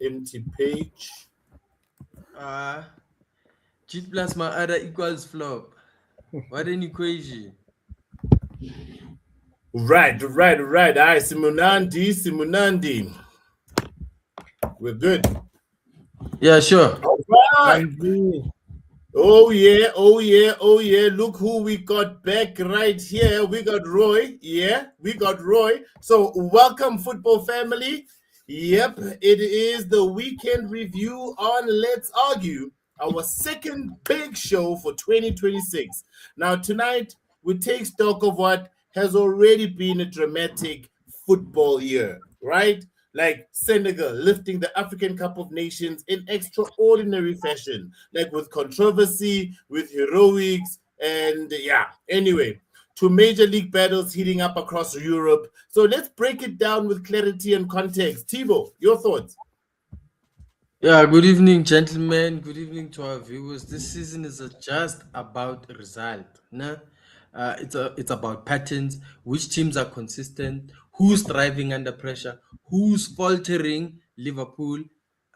empty page. G plus my other equals flop. What an equation. Right. All right, Simunandi. We're good. Yeah, sure. All right. Oh yeah. Look who we got back right here. We got Roy. Yeah, we got Roy. So welcome, football family. Yep, it is the weekend review on Let's Argue, our second big show for 2026. Now, tonight, we take stock of what has already been a dramatic football year, right? Like Senegal lifting the African Cup of Nations in extraordinary fashion, like with controversy, with heroics, and yeah, anyway, to major league battles heating up across Europe. So let's break it down with clarity and context. Thibaut, your thoughts? Yeah, good evening, gentlemen. Good evening to our viewers. This season is just about result. Nah? It's about patterns, which teams are consistent, who's thriving under pressure, who's faltering. Liverpool.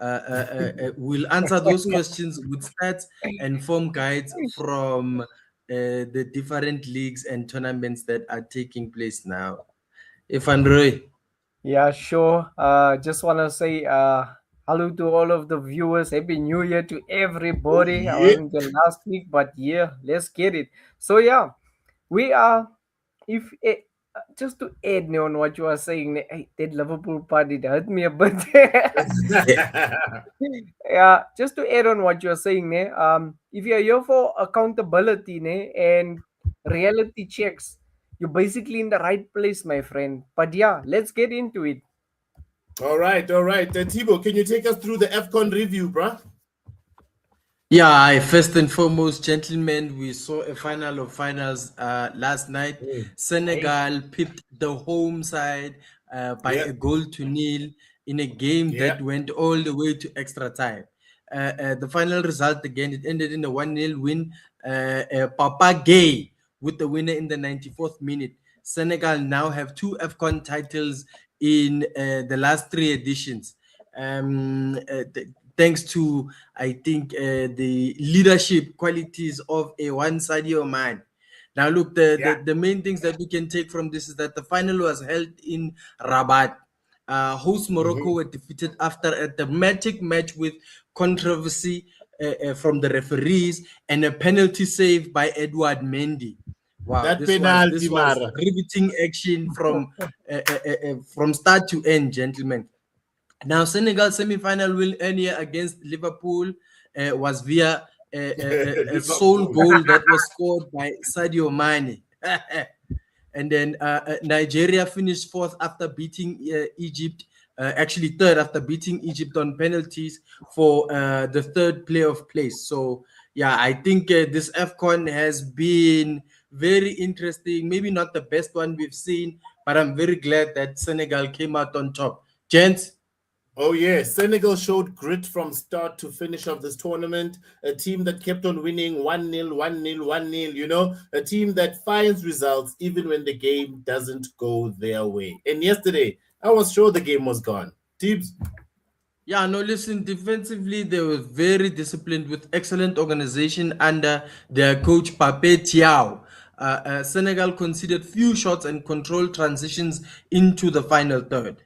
We'll answer those questions with stats and form guides from the different leagues and tournaments that are taking place now. If Roy. Yeah, sure. Just want to say hello to all of the viewers. Happy New Year to Oh, everybody. I yeah. wasn't there last week, but yeah, let's get it. So yeah, we are. If just to add on what you are saying, hey, that Liverpool part it hurt me a bit. Yeah, just to add on what you are saying, if you are here for accountability, and reality checks, you're basically in the right place, my friend. But yeah, let's get into it. All right. Thibaut, can you take us through the AFCON review, bruh? Yeah, first and foremost, gentlemen, we saw a final of finals last night. Hey. Senegal pipped the home side by a Yep, goal to nil in a game that yep. went all the way to extra time. The final result again, it ended in a 1-0 win. Papa Gay with the winner in the 94th minute. Senegal now have two AFCON titles in the last three editions. Thanks to I think the leadership qualities of a one Sadio Man. Now, look, Yeah. the main things that we can take from this is that the final was held in Rabat. Host Morocco Mhm. were defeated after a dramatic match with controversy from the referees and a penalty save by Edward Mendy. Wow, That penalty, this was Mara. riveting action from start to end, gentlemen. Now, Senegal semi-final win earlier against Liverpool was via a sole Liverpool. goal that was scored by Sadio Mane. And then Nigeria finished fourth after beating Egypt, actually third after beating Egypt on penalties for the third playoff place. So, yeah, I think this AFCON has been very interesting. Maybe not the best one we've seen, but I'm very glad that Senegal came out on top. Gents, Oh, yeah. Senegal showed grit from start to finish of this tournament. A team that kept on winning 1-0, 1-0, 1-0, a team that finds results even when the game doesn't go their way. And yesterday, I was sure the game was gone. Teams. yeah, no, listen, defensively, they were very disciplined with excellent organization under their coach, Pape Thiaw. Senegal conceded few shots and controlled transitions into the final third.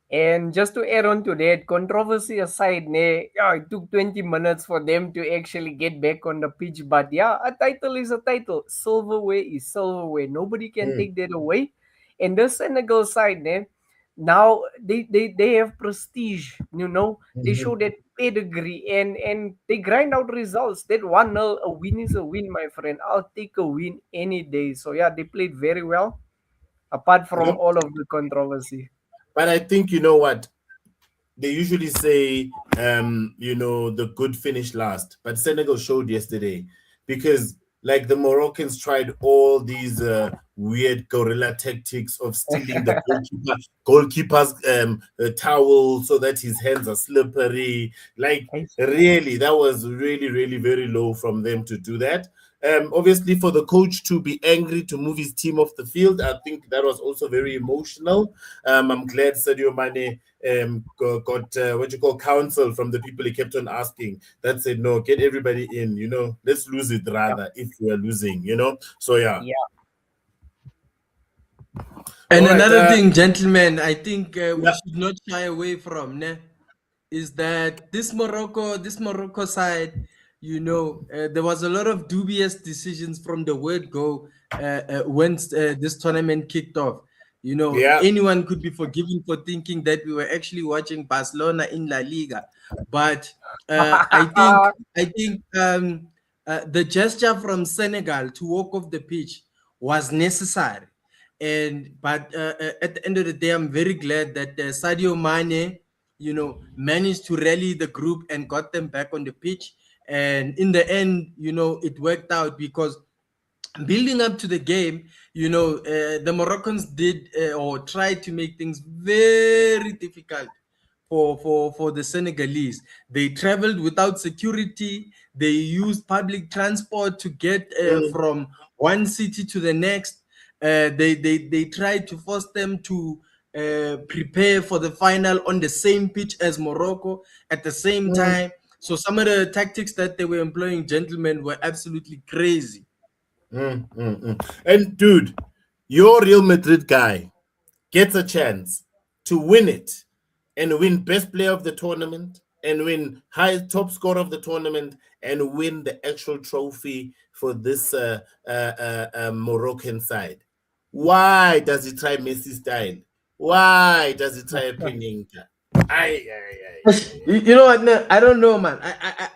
And just to add on to that, controversy aside, yeah, it took 20 minutes for them to actually get back on the pitch. But yeah, a title is a title. Silverware is silverware. Nobody can Mm. take that away. And the Senegal side, now they have prestige, they show Mhm. that pedigree and they grind out results. That 1-0, a win is a win, my friend. I'll take a win any day. So yeah, they played very well, apart from Yep. all of the controversy. But I think you know what? They usually say, the good finish last. But Senegal showed yesterday because, like, the Moroccans tried all these weird guerrilla tactics of stealing the goalkeeper's towel so that his hands are slippery. Like, really, that was really, really very low from them to do that. Obviously, for the coach to be angry to move his team off the field, I think that was also very emotional. I'm glad Sadio Mane got what you call counsel from the people he kept on asking that said, no, get everybody in, let's lose it Yeah. rather if we are losing. So, yeah. Yeah. And All right. another thing, gentlemen, I think we Yeah. should not shy away from is that this Morocco side, there was a lot of dubious decisions from the word go when this tournament kicked off. Yeah. Anyone could be forgiven for thinking that we were actually watching Barcelona in La Liga, but I think the gesture from Senegal to walk off the pitch was necessary, but at the end of the day, I'm very glad that Sadio Mane managed to rally the group and got them back on the pitch. And in the end, it worked out because building up to the game, the Moroccans did or tried to make things very difficult for the Senegalese. They traveled without security. They used public transport to get Mm, from one city to the next. They tried to force them to prepare for the final on the same pitch as Morocco at the same mm, time. So some of the tactics that they were employing, gentlemen, were absolutely crazy. And dude, your Real Madrid guy gets a chance to win it and win best player of the tournament and win high top scorer of the tournament and win the actual trophy for this Moroccan side. Why does he try Messi style? Why does he try a Pinenka? Aye, aye, aye, You know what? No, I don't know, man.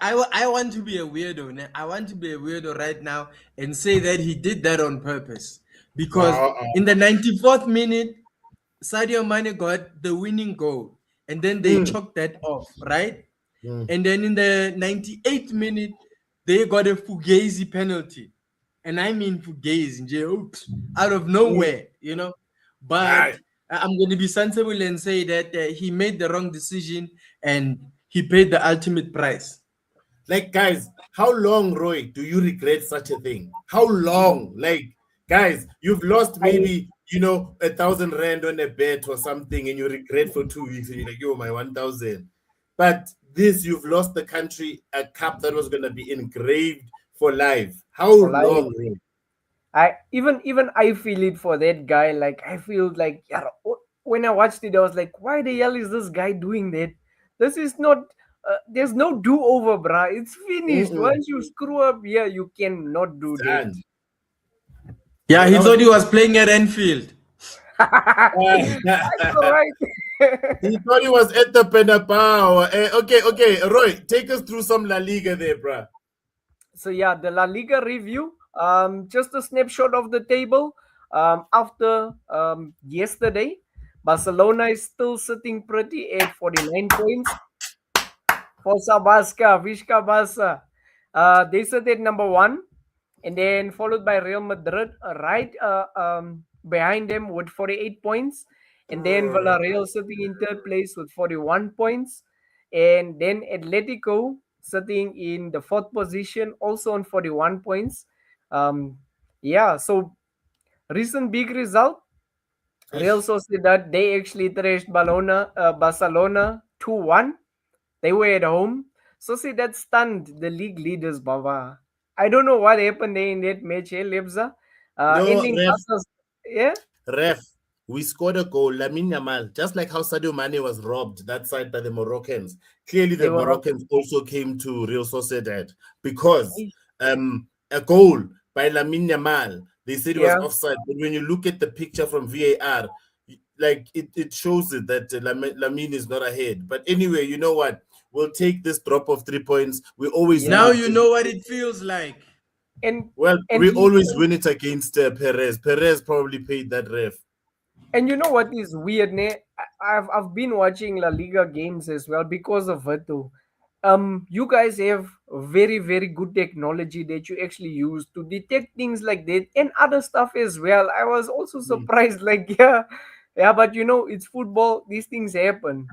I want to be a weirdo. I want to be a weirdo right now and say that he did that on purpose because in the 94th minute, Sadio Mane got the winning goal, and then they Mm, chalked that off, right? mm. And then in the 98th minute, they got a Fugazi penalty, and I mean Fugazi, oops, out of nowhere. But Aye. I'm going to be sensible and say that he made the wrong decision and he paid the ultimate price. Like, guys, how long, Roy, do you regret such a thing? How long? Like, guys, you've lost I maybe, 1,000 rand on a bet or something, and you regret for 2 weeks, and you're like, yo, my 1,000. But this, you've lost the country a cup that was going to be engraved for life. How for life. long, Roy? Even I feel it for that guy. Like I feel like, yeah, when I watched it, I was like, why the hell is this guy doing that? This is not. There's no do over, bruh. It's finished. Mm-mm. Once you screw up here, you cannot do that. Done. Yeah, Yeah, he that was. thought he was playing at Enfield. That's right. He thought he was at the Penapao. Okay, Roy, take us through some La Liga there, bruh. So yeah, the La Liga review. Just a snapshot of the table. After yesterday, Barcelona is still sitting pretty at 49 points. Forza Basca, Vizca Barca. They sit at number one, and then followed by Real Madrid, right behind them with 48 points, and then Villarreal sitting in third place with 41 points, and then Atletico sitting in the fourth position, also on 41 points. Um, yeah, so recent big result. Real Sociedad, they actually thrashed Barcelona 2-1. They were at home. Sociedad stunned the league leaders, Baba. I don't know what happened there in that match, Lebza. No, Ending Barca's, yeah? ref, we scored a goal. Lamine Yamal, just like how Sadio Mane was robbed that side by the Moroccans. Clearly, They the were up. Moroccans also came to Real Sociedad because a goal by Lamine Yamal, they said it was Yeah. offside. But when you look at the picture from VAR, like it shows it that Lamine is not ahead. But anyway, you know what? We'll take this drop of 3 points. We always Yeah. Now win you it. know what it feels like. And Well, and we always win it against Perez. Perez probably paid that ref. and you know what is weird, ne? I've been watching La Liga games as well because of it too. You guys have very very good technology that you actually use to detect things like that and other stuff as well. I was also surprised, like yeah, but it's football. These things happen.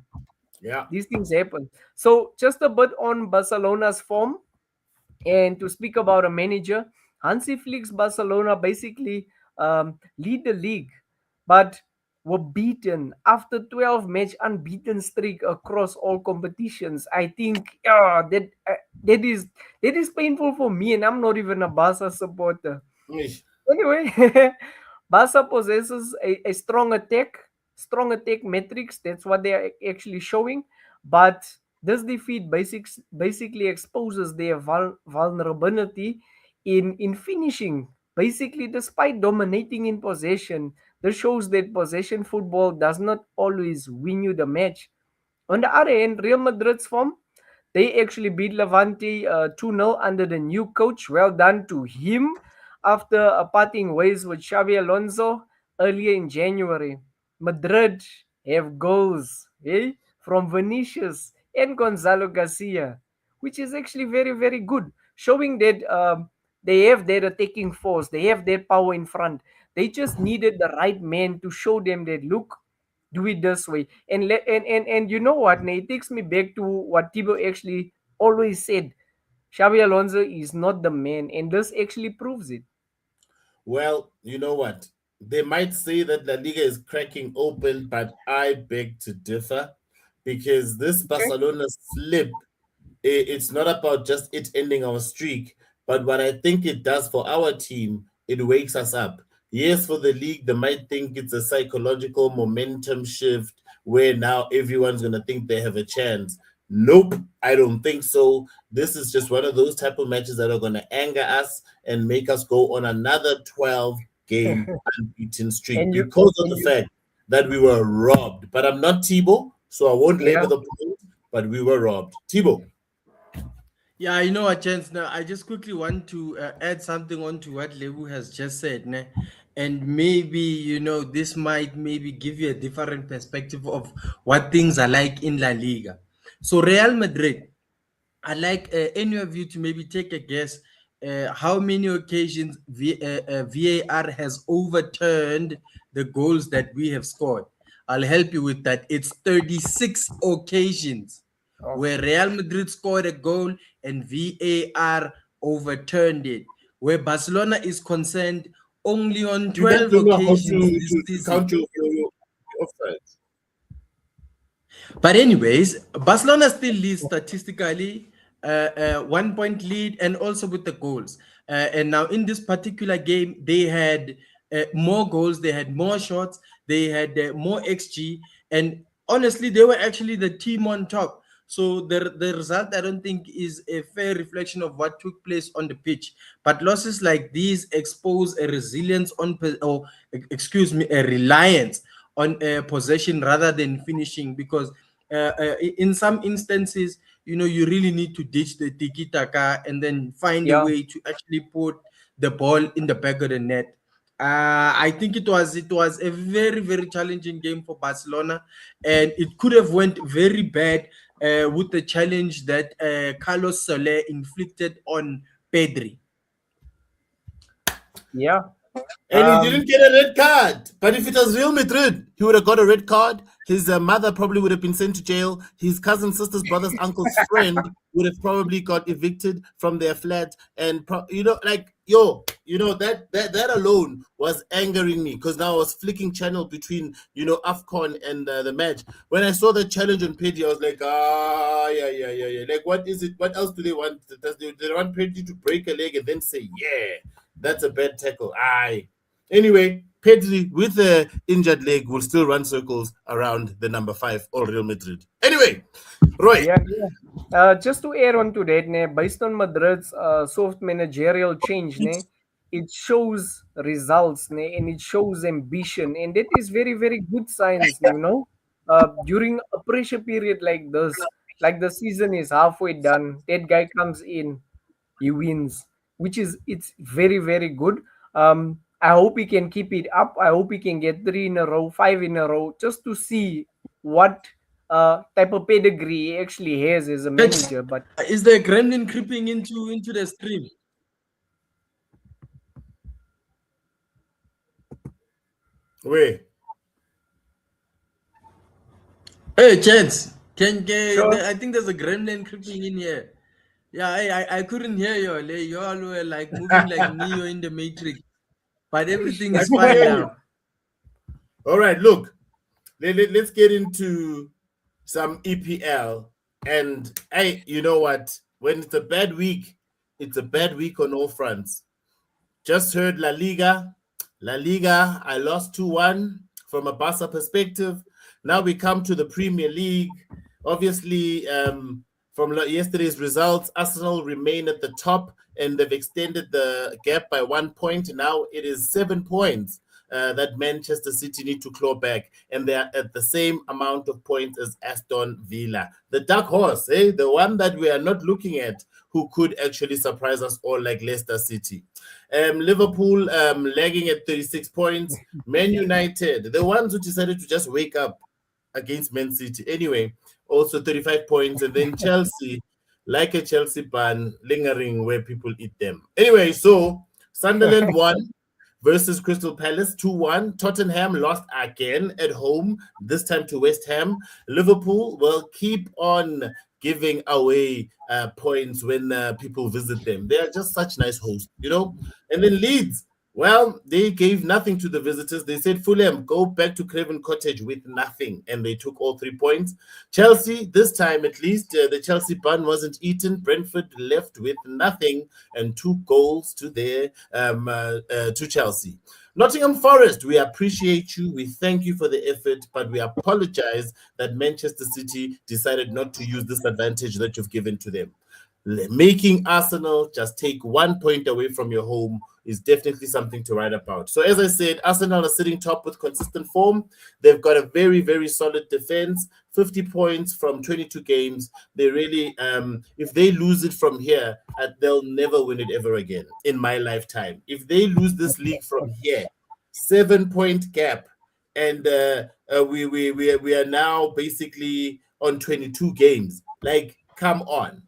Yeah. These things happen. So just a bit on Barcelona's form, and to speak about a manager. Hansi Flick's Barcelona basically lead the league, but were beaten after 12 match unbeaten streak across all competitions. I think that is painful for me, and I'm not even a Barca supporter. Eish. Anyway, Barca possesses a strong attack metrics. That's what they are actually showing. But this defeat basically exposes their vulnerability in finishing. Basically, despite dominating in possession, this shows that possession football does not always win you the match. On the other hand, Real Madrid's form, they actually beat Levante 2-0 under the new coach. Well done to him after parting ways with Xavi Alonso earlier in January. Madrid have goals from Vinicius and Gonzalo Garcia, which is actually very, very good, showing that they have their attacking force, they have their power in front. They just needed the right man to show them that, look, do it this way. And you know what? Now, it takes me back to what Thibaut actually always said. Xavi Alonso is not the man, and this actually proves it. Well, you know what? They might say that La Liga is cracking open, but I beg to differ because this Okay. Barcelona slip, it's not about just it ending our streak, but what I think it does for our team, it wakes us up. Yes, for the league, they might think it's a psychological momentum shift where now everyone's going to think they have a chance. Nope, I don't think so. This is just one of those type of matches that are going to anger us and make us go on another 12 game unbeaten streak and you, because of and the you, fact that we were robbed. But I'm not Thibaut, so I won't yeah, label the point, but we were robbed. Thibaut. Yeah, you know what, Chance. Now, I just quickly want to add something on to what Lebu has just said, ne? And maybe this might maybe give you a different perspective of what things are like in La Liga. So Real Madrid, I'd like any of you to maybe take a guess how many occasions VAR has overturned the goals that we have scored. I'll help you with that. It's 36 occasions oh, where Real Madrid scored a goal and VAR overturned it. Where Barcelona is concerned, only on You guys 12 don't know how occasions this to season. count your offsides. But anyways, Barcelona still leads statistically, 1 point lead, and also with the goals. And now in this particular game, they had more goals, they had more shots, they had more XG, and honestly, they were actually the team on top. So the result, I don't think, is a fair reflection of what took place on the pitch. But losses like these expose a resilience or excuse me, a reliance on possession rather than finishing, because in some instances, you really need to ditch the tiki taka and then find a yeah, way to actually put the ball in the back of the net. I think it was a very, very challenging game for Barcelona, and it could have went very bad with the challenge that Carlos Soler inflicted on Pedri. yeah. And he didn't get a red card. But if it was Real Madrid, he would have got a red card. His mother probably would have been sent to jail. His cousin, sister's brother's uncle's friend would have probably got evicted from their flat. And that alone was angering me because now I was flicking channel between Afcon and the match. When I saw the challenge on Pedri, I was like, yeah. Like, what is it? What else do they want? Do they want Pedri to break a leg and then say, yeah, that's a bad tackle? Aye. Anyway, Pedri with the injured leg will still run circles around the number 5 or Real Madrid. Anyway, Roy. Yeah, just to add on to that, based on Madrid's soft managerial change, it shows results, and it shows ambition, and that is very, very good signs. During a pressure period like this, like the season is halfway done, that guy comes in, he wins, which is it's very, very good. I hope he can keep it up. I hope he can get 3 in a row, 5 in a row, just to see what type of pedigree he actually has as a manager. But Is the gremlin creeping into the stream? Wait. Hey, Chance, sure, I think there's a gremlin creeping in here. Yeah, I couldn't hear you. You all were like moving like Neo in the Matrix, but everything I is can fine hear you. now. All right, look, let's get into some EPL. And hey, you know what? When it's a bad week, it's a bad week on all fronts. Just heard La Liga. La Liga, I lost 2-1 from a Barca perspective. Now we come to the Premier League. Obviously, from yesterday's results, Arsenal remain at the top and they've extended the gap by 1 point. Now it is 7 points that Manchester City need to claw back, and they are at the same amount of points as Aston Villa. The dark horse, the one that we are not looking at, who could actually surprise us all like Leicester City. Liverpool lagging at 36 points. Man United, the ones who decided to just wake up against Man City. Anyway, also 35 points. And then Chelsea, like a Chelsea bun, lingering where people eat them. Anyway, so Sunderland won versus Crystal Palace 2-1. Tottenham lost again at home, this time to West Ham. Liverpool will keep on giving away points when people visit them. They are just such nice hosts, you know. And then Leeds, well, they gave nothing to the visitors. They said, Fulham, go back to Craven Cottage with nothing. And they took all 3 points. Chelsea, this time at least, the Chelsea bun wasn't eaten. Brentford left with nothing and 2 goals to to Chelsea. Nottingham Forest, we appreciate you. We thank you for the effort, but we apologize that Manchester City decided not to use this advantage that you've given to them. Making Arsenal just take 1 point away from your home is definitely something to write about. So as I said, Arsenal are sitting top with consistent form. They've got a very, very solid defense, 50 points from 22 games. They really, if they lose it from here, they'll never win it ever again in my lifetime. If they lose this league from here, 7-point gap, and we are now basically on 22 games. Like, come on.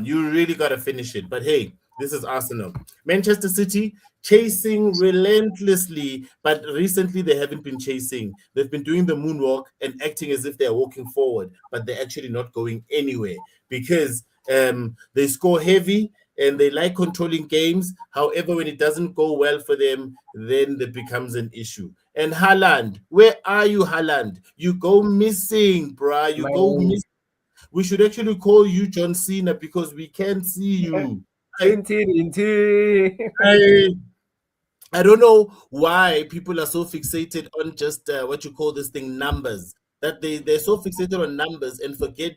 You really got to finish it. But hey, this is Arsenal. Manchester City chasing relentlessly, but recently they haven't been chasing. They've been doing the moonwalk and acting as if they're walking forward, but they're actually not going anywhere because they score heavy and they like controlling games. However, when it doesn't go well for them, then that becomes an issue. And Haaland, where are you, Haaland? You go missing, bruh. You go missing. We should actually call you John Cena because we can't see you. I don't know why people are so fixated on just what you call this thing, numbers. That they're so fixated on numbers and forget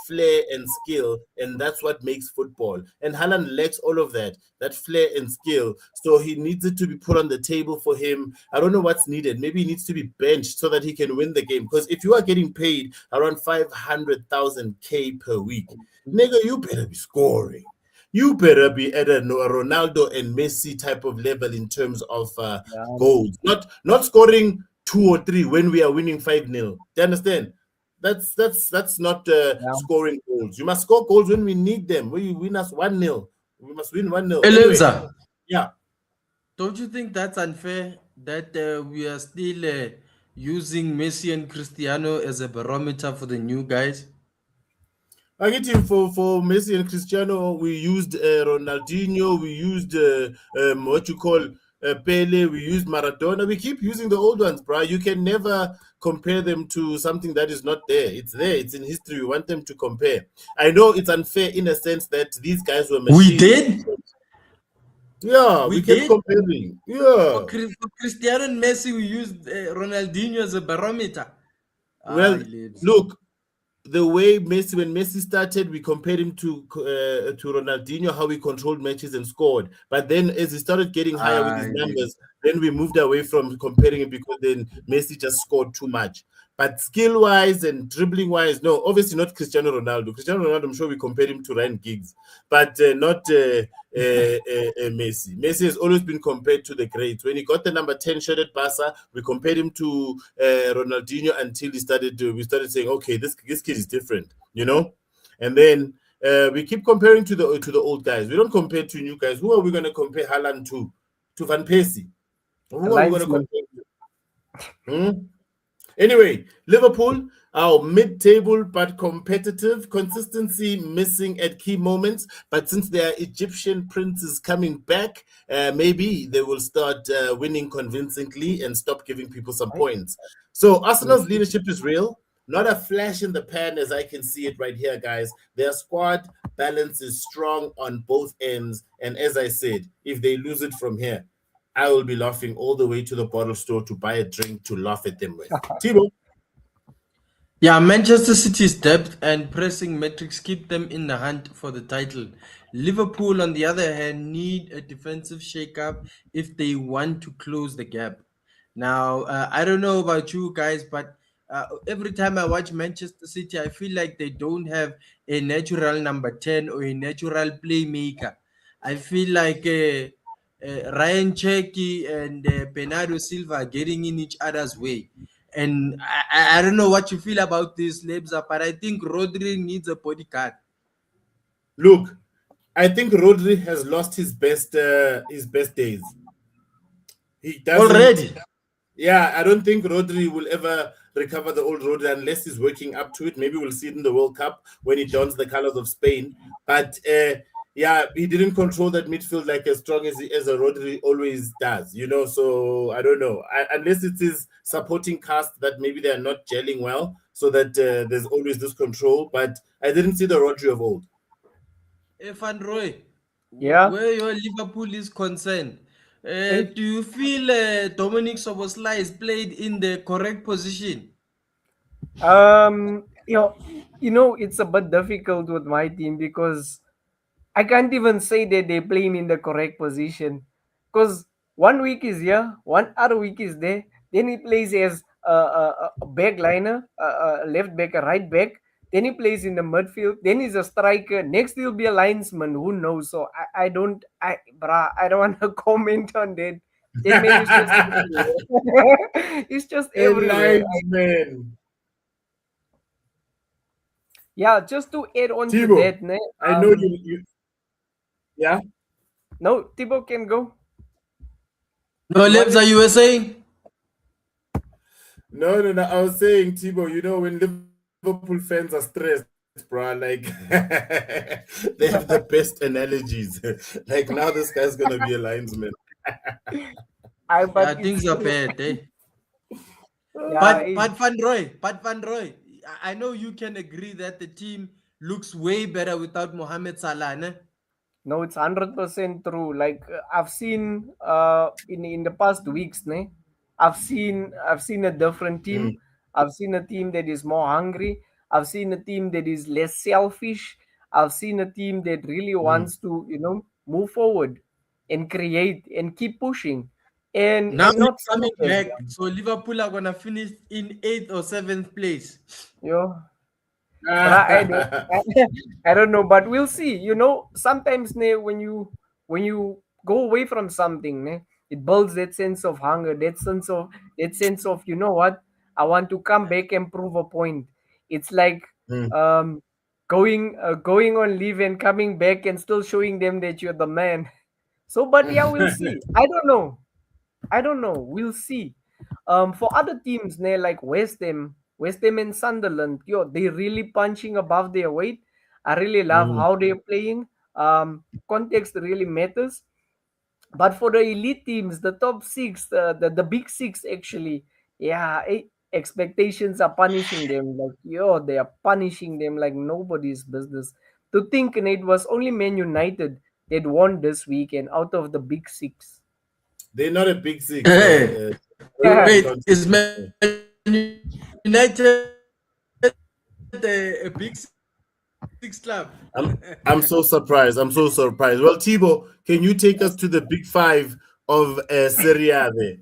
flair and skill, and that's what makes football. And Haaland lacks all of that flair and skill. So he needs it to be put on the table for him. I don't know what's needed. Maybe he needs to be benched so that he can win the game. Because if you are getting paid around 500,000 K per week, nigga, you better be scoring. You better be at a Ronaldo and Messi type of level in terms of goals, not scoring 2 or 3 when we are winning 5-0. Do you understand? That's not scoring goals. You must score goals when we need them. When you win us 1-0, we must win 1-0. Anyway, yeah. Don't you think that's unfair that we are still using Messi and Cristiano as a barometer for the new guys? I get him for Messi and Cristiano. We used Ronaldinho. We used what you call Pele. We used Maradona. We keep using the old ones, bro. You can never compare them to something that is not there. It's there. It's in history. We want them to compare. I know it's unfair in a sense that these guys were machines. We did. Yeah, we kept comparing. Yeah. For Cristiano and Messi, we used Ronaldinho as a barometer. Well, look. The way when Messi started, we compared him to Ronaldinho, how he controlled matches and scored. But then as he started getting higher with his numbers, then we moved away from comparing him because then Messi just scored too much. But skill-wise and dribbling-wise, no, obviously not Cristiano Ronaldo. Cristiano Ronaldo, I'm sure we compared him to Ryan Giggs, but not Messi. Messi has always been compared to the greats. When he got the number 10 shirt at Barca, we compared him to Ronaldinho until we started saying, okay, this kid is different, you know? And then we keep comparing to the old guys. We don't compare to new guys. Who are we going to compare Haaland to? To Van Persie? Who are we going to compare to? Anyway, Liverpool, our mid-table but competitive, consistency missing at key moments. But since their Egyptian prince is coming back, maybe they will start winning convincingly and stop giving people some points. So Arsenal's leadership is real. Not a flash in the pan as I can see it right here, guys. Their squad balance is strong on both ends. And as I said, if they lose it from here, I will be laughing all the way to the bottle store to buy a drink to laugh at them with. Timo? Yeah, Manchester City's depth and pressing metrics keep them in the hunt for the title. Liverpool, on the other hand, need a defensive shake-up if they want to close the gap. Now, I don't know about you guys, but every time I watch Manchester City, I feel like they don't have a natural number 10 or a natural playmaker. I feel like Ryan Cherky and Bernardo Silva are getting in each other's way. And I don't know what you feel about this, Lebza, but I think Rodri needs a bodyguard. Look, I think Rodri has lost his best days. He doesn't Already? Yeah, I don't think Rodri will ever recover the old Rodri unless he's working up to it. Maybe we'll see it in the World Cup when he dons the colors of Spain. But yeah, he didn't control that midfield like as strong as a Rodri always does, you know. So I don't know, unless it is supporting cast that maybe they are not gelling well, so that there's always this control. But I didn't see the Rodri of old. Van Roy, Yeah. where your Liverpool is concerned, Hey. do you feel Dominic Soboslai is played in the correct position? You know, it's a bit difficult with my team because I can't even say that they play him in the correct position. Because one week is here, one other week is there. Then he plays as a back liner, a left back, a right back. Then he plays in the midfield. Then he's a striker. Next he'll be a linesman. Who knows? So I don't want to comment on that. That man is just everywhere. He's just everywhere. Man. Yeah, just to add on to Thibaut, that, ne, I know you. Yeah. no, Thibaut can go. No, Lebza, you were saying? No. I was saying, Thibaut, you know, when Liverpool fans are stressed, bro, like they have the best analogies. Like now, this guy's gonna be a linesman. But Things are bad, eh? yeah, But Van Roy, I know you can agree that the team looks way better without Mohamed Salah, ne? no, it's 100% true. Like I've seen in the past weeks, ne, I've seen a different team. I've seen a team that is more hungry. I've seen a team that is less selfish. I've seen a team that really wants to, move forward and create and keep pushing. Now And not he's coming stop back. So Liverpool are gonna finish in 8th or 7th place. you know. But I don't know, but we'll see. You know, sometimes ne, when you go away from something, ne, it builds that sense of hunger, that sense of you know what, I want to come back and prove a point. It's like um going on leave and coming back and still showing them that you're the man. So, but yeah, we'll see. I don't know. We'll see. For other teams, ne, like West Ham and Sunderland, they really punching above their weight. I really love how they're playing. Context really matters. But for the elite teams, the top six, the big six, actually, yeah, expectations are punishing them. Like they are punishing them like nobody's business. To think, and it was only Man United that won this weekend out of the big six. They're not a big six. Hey. Wait, is Man United a big six club? I'm so surprised. Well, Thibaut, can you take us to the big five of Serie A there?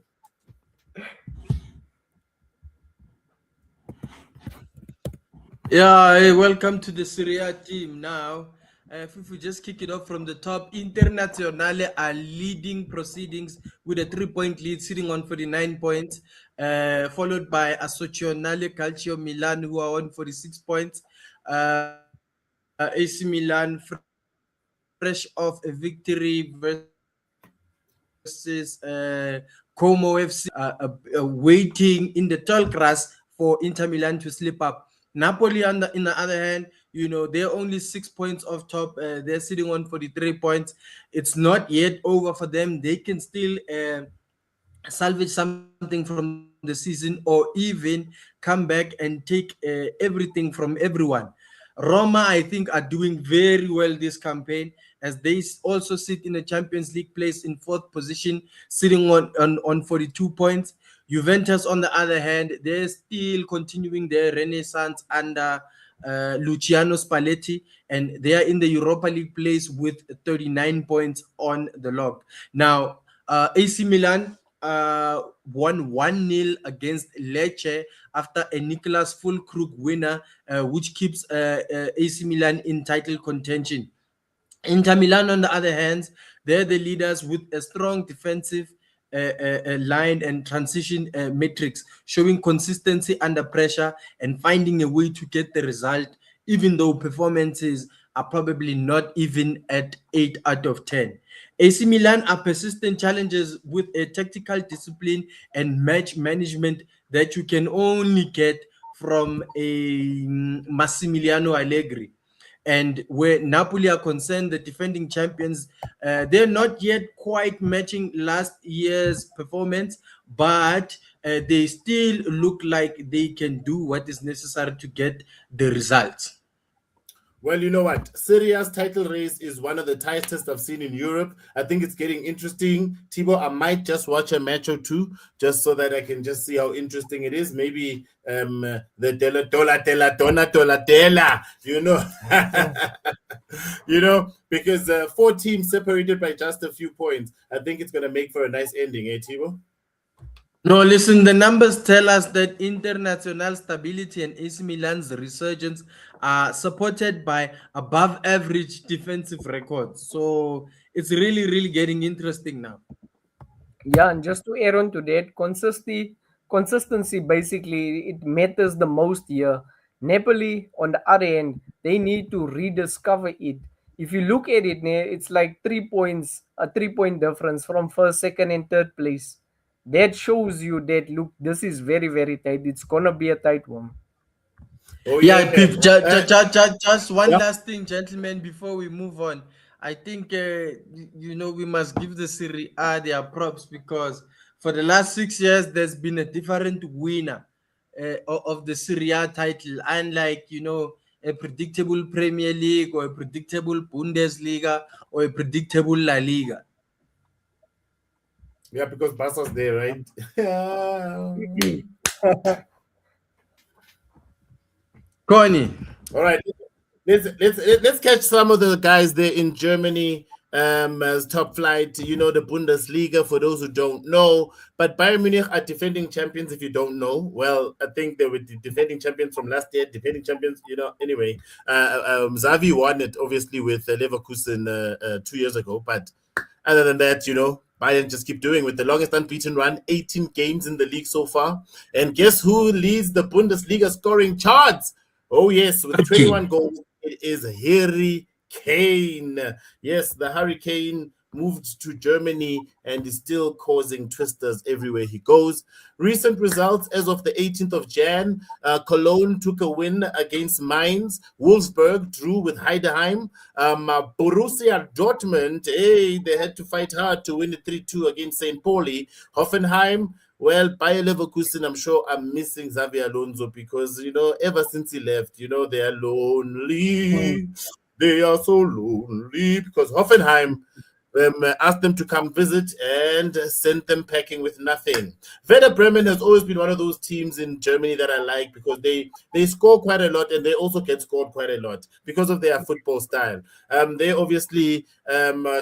Yeah, hey, welcome to the Serie A team now. If we just kick it off from the top, Internazionale are leading proceedings with a 3-point lead, sitting on 49 points, followed by Associazionale Calcio Milan, who are on 46 points. AC Milan, fresh off a victory versus Como FC, waiting in the tall grass for Inter Milan to slip up. Napoli, on in the other hand, they're only 6 points off top. They're sitting on 43 points. It's not yet over for them. They can still salvage something from the season, or even come back and take everything from everyone. Roma, I think, are doing very well this campaign, as they also sit in the Champions League place in fourth position, sitting on 42 points. Juventus, on the other hand, they're still continuing their renaissance under Luciano Spalletti, and they are in the Europa League place with 39 points on the log. Now, AC Milan won 1-0 against Lecce after a Nicolas Füllkrug winner, which keeps AC Milan in title contention. Inter Milan, on the other hand, they're the leaders with a strong defensive line and transition metrics, showing consistency under pressure and finding a way to get the result, even though performances are probably not even at 8 out of 10. AC Milan are persistent challenges with a tactical discipline and match management that you can only get from a Massimiliano Allegri. And where Napoli are concerned, the defending champions, they're not yet quite matching last year's performance, but they still look like they can do what is necessary to get the results. Well, you know what? Syria's title race is one of the tightest I've seen in Europe. I think it's getting interesting. Thibaut, I might just watch a match or two just so that I can just see how interesting it is. Maybe the Della, because 4 teams separated by just a few points. I think it's going to make for a nice ending, eh, Thibaut? No, listen, the numbers tell us that international stability and AC Milan's resurgence are supported by above average defensive records. So it's really, really getting interesting now. Yeah, and just to add on to that, consistency basically it matters the most here. Napoli, on the other end, they need to rediscover it. If you look at it, it's like 3 points, a 3-point difference from first, second, and third place. That shows you that look, this is very, very tight. It's gonna be a tight one. Oh, yeah, Pip, just one last thing, gentlemen, before we move on. I think we must give the Serie A their props, because for the last 6 years there's been a different winner of the Serie A title, unlike a predictable Premier League or a predictable Bundesliga or a predictable La Liga. Yeah, because Barca's there, right? Connie. All right, let's catch some of the guys there in Germany as top flight. The Bundesliga, for those who don't know. But Bayern Munich are defending champions. If you don't know, well, I think they were the defending champions from last year. Defending champions, Anyway, Xavi won it obviously with Leverkusen 2 years ago. But other than that, Bayern just keep doing with the longest unbeaten run, 18 games in the league so far. And guess who leads the Bundesliga scoring charts? Oh, yes, with 21 goals, it is Harry Kane. Yes, the Hurricane moved to Germany and is still causing twisters everywhere he goes. Recent results as of the 18th of Jan, Cologne took a win against Mainz. Wolfsburg drew with Heidenheim. Borussia Dortmund, they had to fight hard to win it 3-2 against St. Pauli. Hoffenheim, well, Bayer Leverkusen, I'm sure I'm missing Xabi Alonso because, ever since he left, they are lonely. They are so lonely because Hoffenheim asked them to come visit and sent them packing with nothing. Werder Bremen has always been one of those teams in Germany that I like because they score quite a lot and they also get scored quite a lot because of their football style. They obviously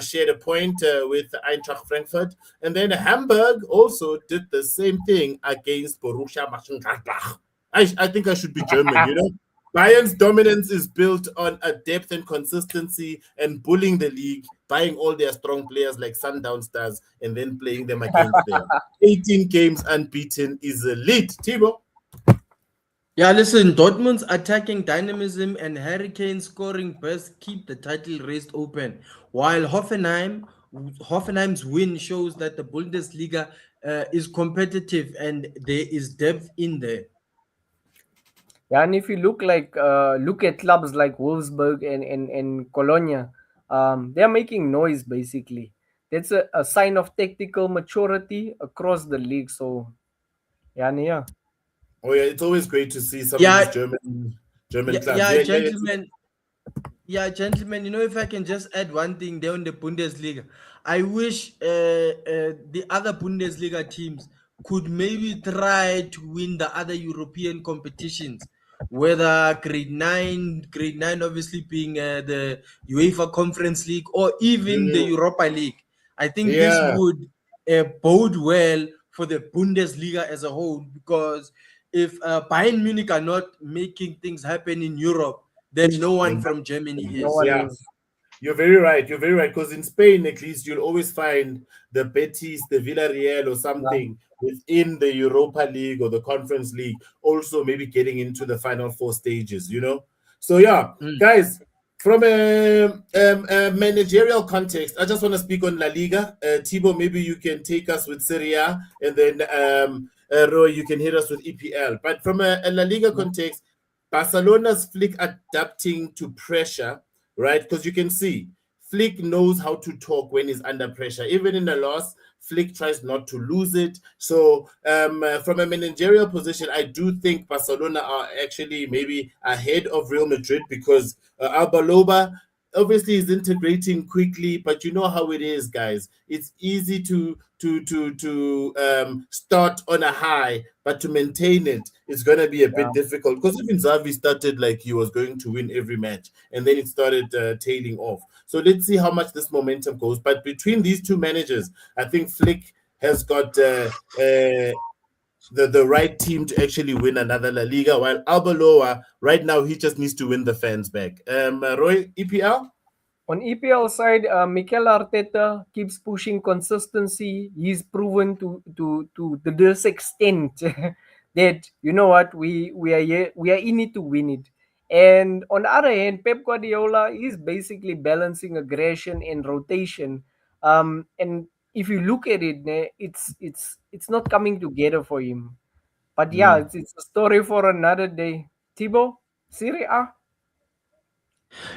shared a point with Eintracht Frankfurt, and then Hamburg also did the same thing against Borussia Mönchengladbach. I think I should be German, Bayern's dominance is built on a depth and consistency and bullying the league, buying all their strong players like Sundown Stars and then playing them against them. 18 games unbeaten is elite. Thibaut? Yeah, listen, Dortmund's attacking dynamism and Harry Kane scoring burst keep the title race open, while Hoffenheim's win shows that the Bundesliga is competitive and there is depth in there. Yeah, and if you look at clubs like Wolfsburg and Cologne, they're making noise basically. That's a sign of tactical maturity across the league. So yeah. Oh yeah, it's always great to see some of these Yeah, German clubs. yeah, Yeah, yeah, yeah. gentlemen. Yeah, gentlemen, if I can just add one thing there on the Bundesliga, I wish the other Bundesliga teams could maybe try to win the other European competitions, whether grade nine obviously being the UEFA Conference League or even the Mm, Europa League. I think this yeah. would bode well for the Bundesliga as a whole, because if Bayern Munich are not making things happen in Europe, then no one from Germany No is. one Yeah. is. You're very right. You're very right. Because in Spain, at least, you'll always find the Betis, the Villarreal, or Yeah. something within the Europa League or the Conference League, also maybe getting into the final four stages, So, yeah, Mm. guys, from a managerial context, I just want to speak on La Liga. Thibaut, maybe you can take us with Serie A, and then Roy, you can hit us with EPL. But from a La Liga context, Barcelona's Flick adapting to pressure, right? Because you can see Flick knows how to talk when he's under pressure. Even in a loss, Flick tries not to lose it. So, from a managerial position, I do think Barcelona are actually maybe ahead of Real Madrid because Albaloba obviously is integrating quickly, but you know how it is, guys. It's easy to start on a high, but to maintain it's gonna be a Yeah. bit difficult because even Xavi started like he was going to win every match, and then it started tailing off. So let's see how much this momentum goes. But between these two managers, I think Flick has got the right team to actually win another La Liga, while Albaloa right now he just needs to win the fans back. Roy, EPL. On EPL side, Mikel Arteta keeps pushing consistency. He's proven to this extent that you know what we are in it to win it. And on the other hand, Pep Guardiola is basically balancing aggression and rotation. And if you look at it, it's not coming together for him. But yeah, Mm. it's a story for another day. Thibaut, Serie A.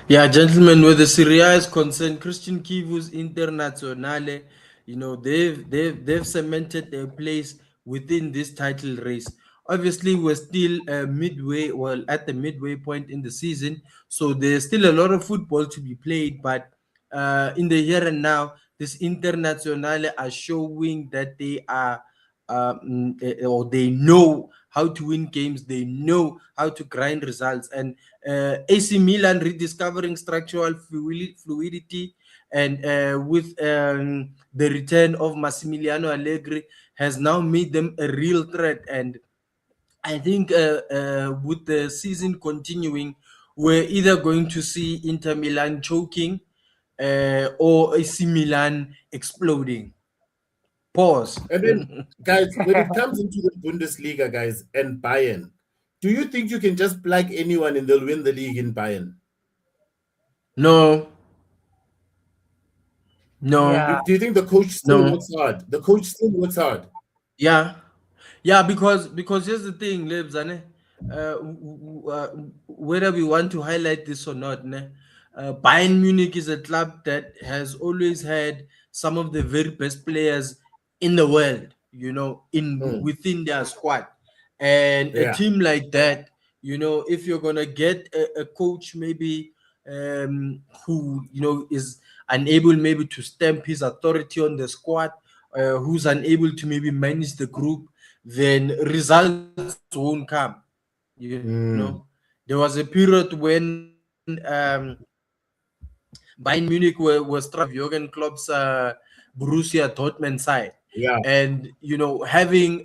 Yeah, gentlemen, where the Serie A is concerned, Christian Kivu's Internazionale, they've cemented their place within this title race. Obviously, we're still at the midway point in the season, so there's still a lot of football to be played. But in the here and now, this Internazionale are showing that they are or they know how to win games, they know how to grind results, and AC Milan rediscovering structural fluidity, and with the return of Massimiliano Allegri has now made them a real threat. And I think with the season continuing, we're either going to see Inter Milan choking or AC Milan exploding. Pause. And then, guys, when it comes into the Bundesliga, guys, and Bayern, do you think you can just plug anyone and they'll win the league in Bayern? No, no, Yeah. Do you think the coach still no. works hard? The coach still works hard. Yeah, yeah, because here's the thing, Lebs, ane, whether we want to highlight this or not, ne, Bayern Munich is a club that has always had some of the very best players in the world, in Mm, within their squad, and a yeah. team like that, if you're gonna get a coach maybe who is unable maybe to stamp his authority on the squad, who's unable to maybe manage the group, then results won't come. Mm, There was a period when Bayern Munich were struck Jurgen Klopp's Borussia Dortmund side, yeah. and having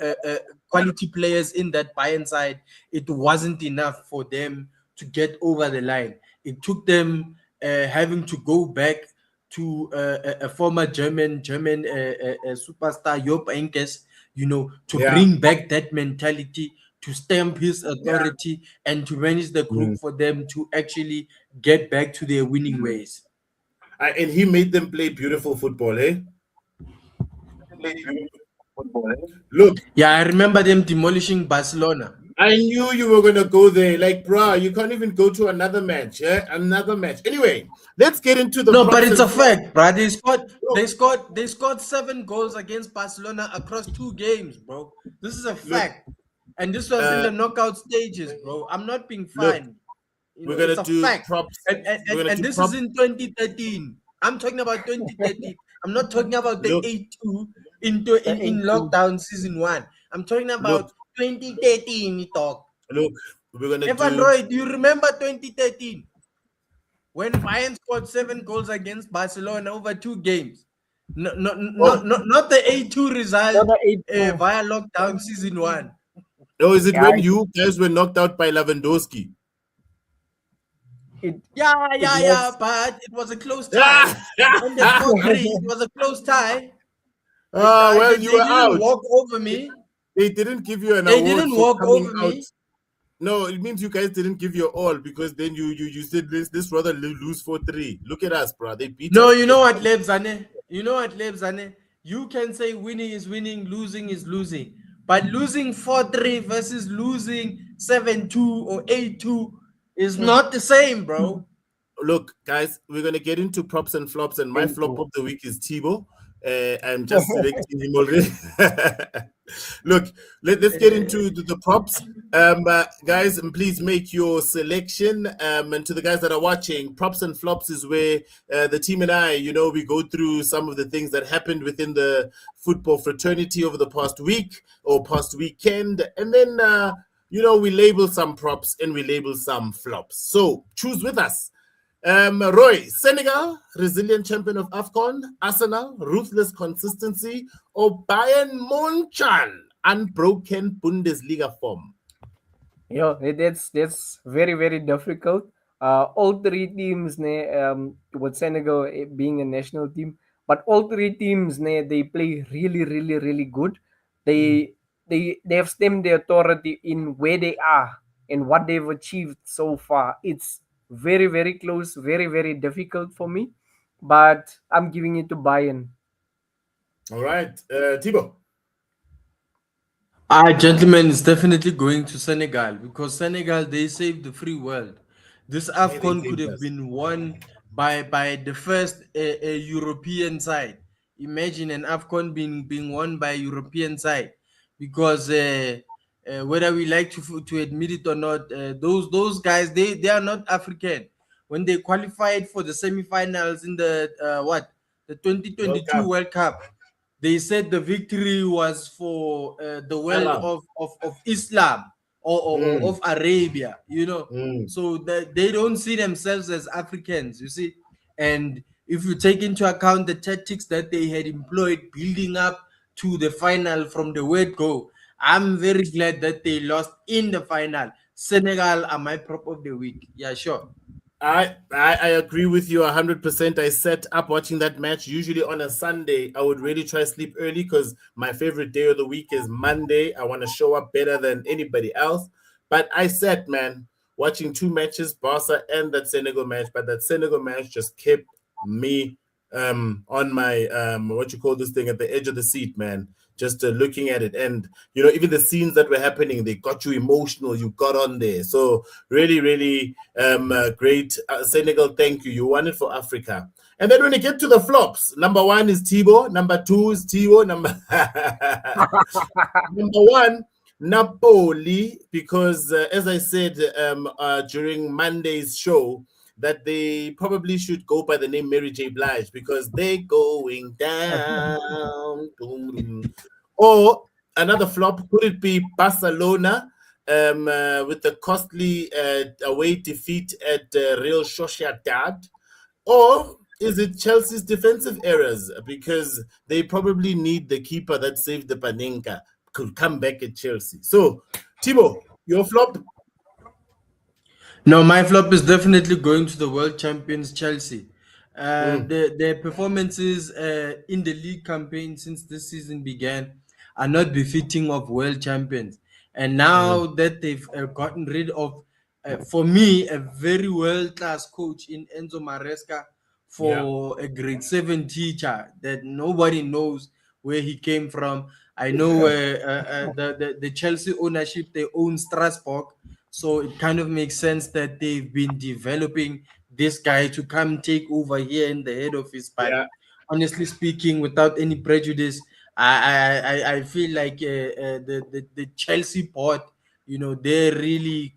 quality players in that Bayern side, it wasn't enough for them to get over the line. It took them having to go back to a former German superstar, Job Heynckes, to Yeah. bring back that mentality, to stamp his authority, and to manage the Mm. group for them to actually get back to their winning ways. And he made them play beautiful football, eh? Look, Yeah, I remember them demolishing Barcelona. I knew you were gonna go there. Like, bruh, you can't even go to another match. Another match. Anyway, let's get into the No, but props it's and a fact, bro. look, They scored 7 goals against Barcelona across 2 games, bro. This is a look, fact. And this was in uh, the knockout stages, bro. I'm not being look. funny. You We're know, gonna it's a do fact. props. And and, We're and, gonna and do this is props. in 2013. I'm talking about 2013. I'm not talking about the Look, 8-2 The in 18. lockdown season 1. I'm talking look, about 2013, you talk. look. We're gonna Evan do. Roy, do you remember 2013? When Bayern scored 7 goals against Barcelona over 2 games. No, no, Oh, not the 8-2 result The 8-2. via lockdown season 1. no, is it Yeah, when you guys were knocked out by Lewandowski? it it Yeah, was. but it was a close tie. Ah, When they scored 3, it was a close tie. well, you They were didn't out. walk over me. They didn't give you an They award didn't for walk coming over out. me. No, it means you guys didn't give your all because then you said this rather lose 4-3. Look at us, bro. They beat No, us. you know what, Lebzane? You know what, Lebzane? You can say winning is winning, losing is losing. But losing 4-3 versus losing 7-2 or 8-2 is not the same, bro. Look, guys, we're gonna get into props and flops, and my flop 8-2. of the week is Thibaut. I'm just selecting him already. Look, let's get into the props. Guys, and please make your selection. And to the guys that are watching, props and flops is where the team and I, we go through some of the things that happened within the football fraternity over the past week or past weekend, and then we label some props and we label some flops. So choose with us. Roy, Senegal, resilient champion of AFCON, Arsenal, ruthless consistency, or Bayern Munchen, unbroken Bundesliga form? Yeah, that's very very difficult. All three teams, with Senegal being a national team, but all three teams, they play really really really good. They they have stemmed the authority in where they are and what they've achieved so far. It's very very close, very very difficult for me, but I'm giving it to Bayern. All right, Thibaut. Gentlemen, it's definitely going to Senegal because Senegal, they saved the free world. This Hey, they AFCON could saved have us. been won by the first European side. Imagine an AFCON being won by a European side because whether we like to admit it or not, those guys, they are not African. When they qualified for the semifinals in the World 2022 Cup. World Cup, they said the victory was for the world Salam. of Islam or Mm, of Arabia, mm. so that they don't see themselves as Africans, you see. And if you take into account the tactics that they had employed building up to the final from the word go, I'm very glad that they lost in the final. Senegal are my prop of the week. Yeah, sure. I agree with you 100%. I set up watching that match. Usually on a Sunday, I would really try sleep early because my favorite day of the week is Monday. I want to show up better than anybody else. But I said, man, watching two matches, Barca and that Senegal match, but that Senegal match just kept me on my what you call this thing at the edge of the seat, man. Just looking at it, and even the scenes that were happening, they got you emotional. You got on there, so really, really great. Senegal, thank you. You won it for Africa. And then when you get to the flops, number one is Thibaut, number two is Thibaut, number one, Napoli, because as I said during Monday's show, that they probably should go by the name Mary J. Blige because they're going down. Or another flop, could it be Barcelona with the costly away defeat at Real Sociedad? Or is it Chelsea's defensive errors? Because they probably need the keeper that saved the Panenka could come back at Chelsea. So, Timo, your flop? No, my flop is definitely going to the world champions Chelsea. Mm, Their performances in the league campaign since this season began are not befitting of world champions. And mm, now that they've gotten rid of, for me, a very world class coach in Enzo Maresca yeah. for a grade 7 teacher that nobody knows where he came from. I know the Chelsea ownership, they own Strasbourg, so it kind of makes sense that they've been developing this guy to come take over here in the head office. But Yeah. honestly speaking, without any prejudice, I feel like the Chelsea board, they're really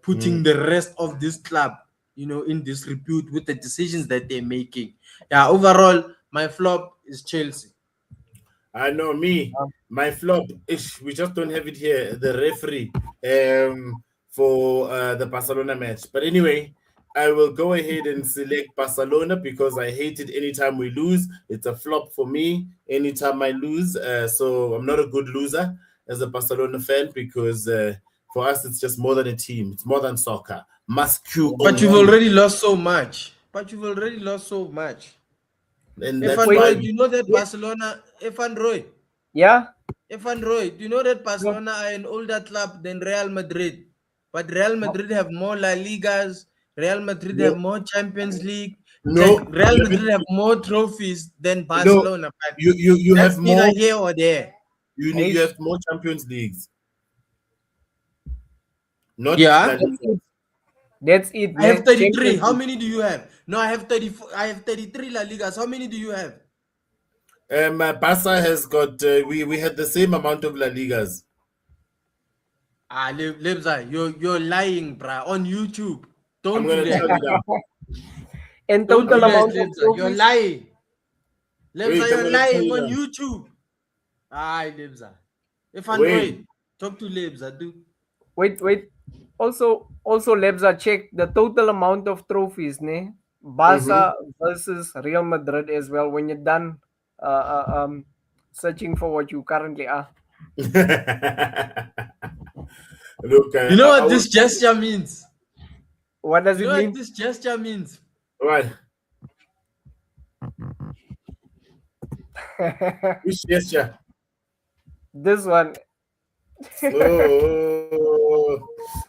putting Mm. the rest of this club, in disrepute with the decisions that they're making. Yeah, overall, my flop is Chelsea. I know me. My flop. Ish, we just don't have it here. The referee for the Barcelona match. But anyway, I will go ahead and select Barcelona because I hate it anytime we lose. It's a flop for me anytime I lose. So I'm not a good loser as a Barcelona fan because for us it's just more than a team. It's more than soccer. Muscu But you've only. already lost so much. But you've already lost so much. And that's Evan Roy, why do you know that Barcelona, Evan Roy, Yeah. Evan Roy, do you know that Yeah. Barcelona are an older club than Real Madrid? But Real Madrid have more La Ligas, Real Madrid have no, more Champions League, no, Real Madrid have more trophies than no, Barcelona. But you have that's neither more. here or there. You have more Champions Leagues, not La Yeah, Liga. That's it, I have man. 33. Champions How League. many do you have? No, I have 34. I have 33 La Ligas. How many do you have? Barca has got. We had the same amount of La Ligas. Lebza, you're lying, bruh. On YouTube. I'm Don't do gonna tell that. you now. And Don't do total that, amount of Lebza. You're trophies. lying. Lebza, Wait, I'm you're gonna tell lying you on now. YouTube. Lebza. If Wait. Android, talk to Lebza, dude. Wait. Also, Lebza, check the total amount of trophies, ne? Barca versus Real Madrid as well. When you're done, searching for what you currently are. Look, You know I what this gesture means? What does You it know mean? what this gesture means? Right. Which gesture? This one. Oh.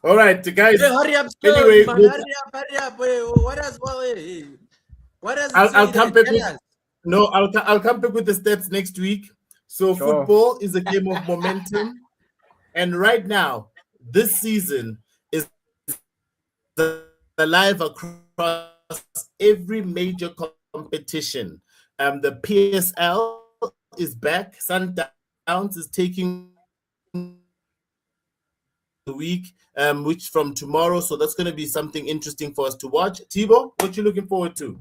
All right, guys. Hey, hurry up, Anyway, man. Hurry up. Hey, what else? What does it I'll say come there? back Tell with. us. No, I'll come back with the stats next week. So Sure. football is a game of momentum, and right now, this season is alive across every major competition. The PSL is back. Sundowns is taking the week, which from tomorrow. So that's going to be something interesting for us to watch. Thibaut, what you looking forward to?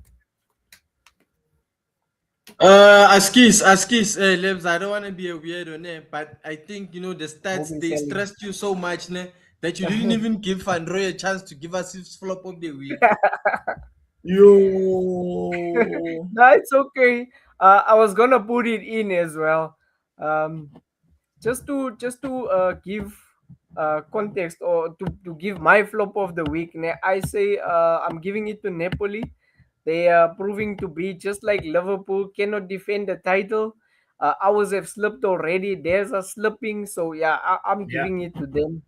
Askis, Lebs, I don't want to be a weirdo, ne? But I think the stats Movie they selling. stressed you so much, ne, that you didn't even give Van Roy a chance to give us his flop of the week. You. No, it's okay. I was gonna put it in as well. Just to give context or to give my flop of the week. I say I'm giving it to Napoli. They are proving to be just like Liverpool, cannot defend the title. Ours have slipped already. Theirs are slipping. So yeah, I'm Yeah. giving it to them.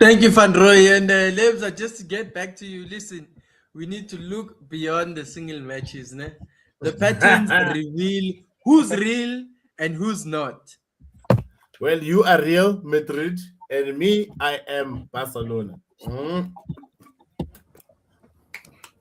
Thank you, Van Roy. And Lebs, just to get back to you, listen, we need to look beyond the single matches. Ne? The patterns reveal who's real and who's not. Well, you are Real Madrid, and me, I am Barcelona. Mm.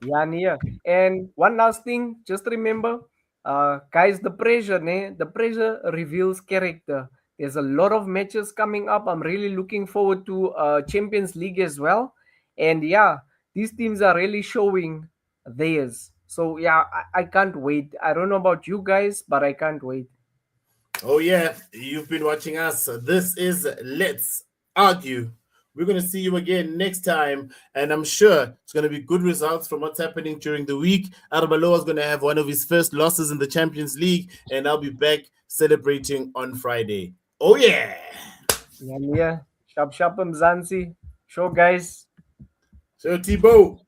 Yeah, Nia. And one last thing, just remember, guys, the pressure, the pressure reveals character. There's a lot of matches coming up. I'm really looking forward to Champions League as well. And yeah, these teams are really showing theirs. So yeah, I can't wait. I don't know about you guys, but I can't wait. Oh, yeah, you've been watching us. This is Let's Argue. We're going to see you again next time, and I'm sure it's going to be good results from what's happening during the week. Arbaloa is going to have one of his first losses in the Champions League, and I'll be back celebrating on Friday. Oh, yeah. Yeah, Nia. Sharp Mzansi. Show, guys. So, Thibaut.